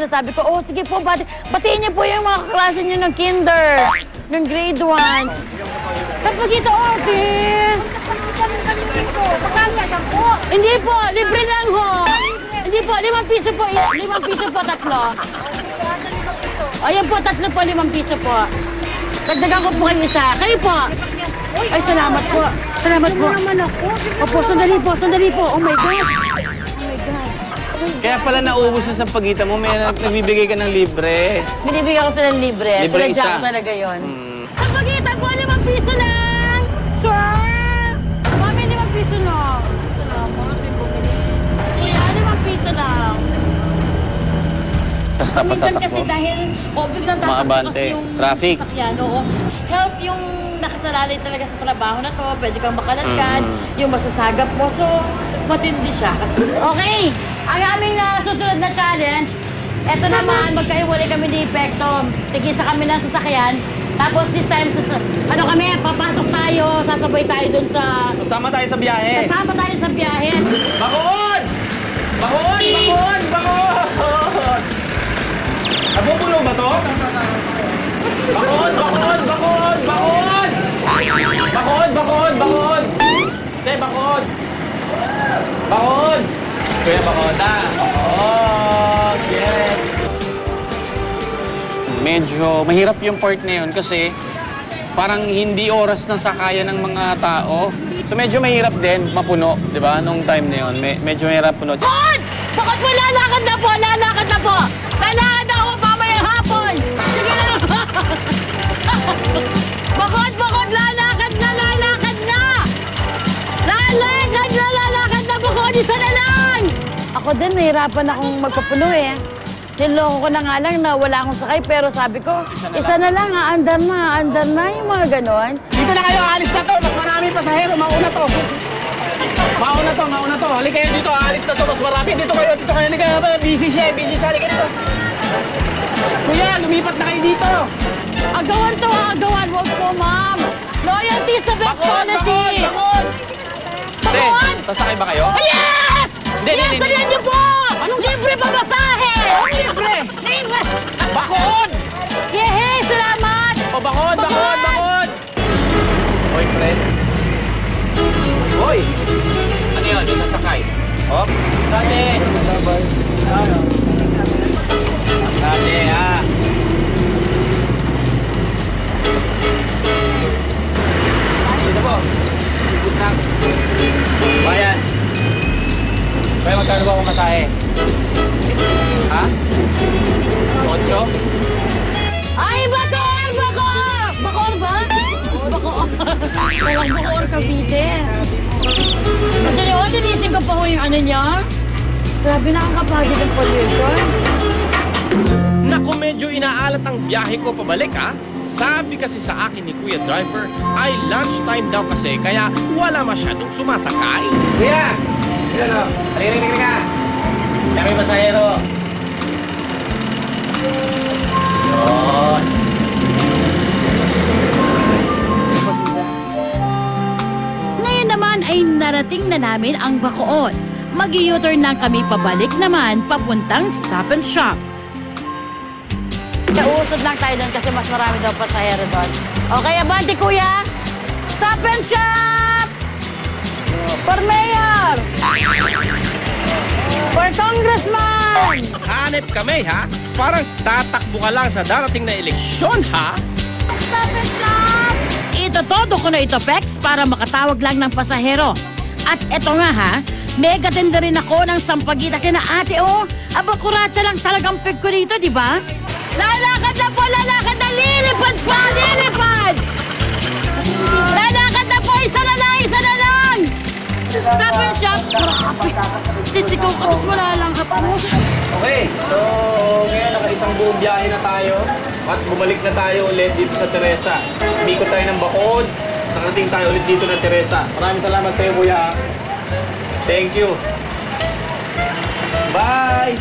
Sabi ko, oh, sige po, batiin niyo po yung mga kaklase niyo ng kinder, ng grade 1. Kapagita Ortiz! Hindi po, libre lang ho. Hindi po, 5 piso po, 5 piso po, 3. Ayan po, 3 po, 5 piso po. Dagdagan ko po kayo isa. Kayo po. Ay, salamat po. Salamat po. Opo, sandali po. Oh my God. Kaya pala naubos na sa pagita mo, may nagbibigay ka ng libre. Binibigyan ko sila ng libre. Libre isa. Sinadya ko talaga yun. Sa pagita po, 5 piso lang! Sir! Mami, 5 piso lang. Salamat, may bumili. Kuya, 5 piso lang. Minsan kasi dahil biglang tatakbo kasi yung traffic. Sakyan, oo. Help yung nakasalalay talaga sa trabaho na to. Pwede kang makaladkad, yung masasagap mo. So, matindi siya. Okay, ang aming susunod na challenge, eto naman, magkaiwalay kami ni Pekto. Tigisa kami ng sasakyan. Tapos this time, papasok tayo, sasabay tayo dun sa... Kasama tayo sa biyahe. Kasama tayo sa biyahe. Bakod! Nabubulo ba to? Bakod! Hindi, bakod! Kuya, bakod na. Bakod! Yes! Medyo mahirap yung part na yun kasi parang hindi oras na sakayan ng mga tao. So medyo mahirap din mapuno, di ba? Nung time na yun, medyo mahirap puno. Bakod! Bakod mo, lalakad na po! Lalakad na ako mamayang hapon! Sige na! Bakod! Lalakad na! Lalakad na! Bakod! Isa na lang! Ako din, nahirapan akong magpapuno eh. Niloko ko na nga lang na wala akong sakay, pero sabi ko, isa na lang, andar na, yung mga ganon. Dito na kayo, alis na to! Mas maraming pasahero, mauna to! Mauna to! Halika kayo dito, alis na to! Mas marami! Dito kayo! Halika na! Busy siya! Halika dito! Kuya, lumipat na kayo dito! Agawan! Wag po, ma'am! Loyalty sa best quality! Bakod! Sasakay ba kayo? Yes! Yes, salihan niyo po! Libre pamasahe! Libre! Bakod! Yehey! Salamat! O, bakod! Hoy, friend. Hoy! Ano yun? Yung sasakay? Hop! Sate! Sate, ha? Dito po. Ikot na. Bayan. Kaya magkano ba akong masahe? Ha? 8? Ay, Bacoor! Bacoor ba? Bacoor. Walang Bacoor, Cavite. Kasi yun, tinisip ko pa ho yung ano niya. Grabe, nakakapagod ang pollution. Naku, medyo inaalat ang biyahe ko pabalik ha. Sabi kasi sa akin ni Kuya Driver ay lunchtime daw kasi kaya wala masyadong sumasakay. Kuya! Ilan o? Halika ka! Siya may pasahero. Yun! Ngayon naman ay narating na namin ang Bacoor. Mag-u-turn lang kami pabalik naman papuntang Stop and Shop. Nausod lang tayo doon kasi mas marami daw pasahero doon. Okay, abante kuya! Stop and Shop! For Mayor! For Congressman! Hanep kami ha? Parang tatakbo ka lang sa darating na eleksyon ha? Stop and Shop! Itotodo ko na ito, Pex, para makatawag lang ng pasahero. At eto nga ha, mega tender rin ako ng sampagita kina ate oh. Aba, kuratsa lang talagang peg ko rito, di ba? Lalakad na po, lilipad pa, lilipad! Lalakad na po, isa na lang! Stop and Shop! Sisigaw ka, tapos malalang ka po. Okay, so ngayon nakaisang buong biyahe na tayo at bumalik na tayo ulit dito sa Teresa. Umikot tayo ng Bacoor, nakarating tayo ulit dito ng Teresa. Maraming salamat sa iyo, kuya. Thank you. Bye!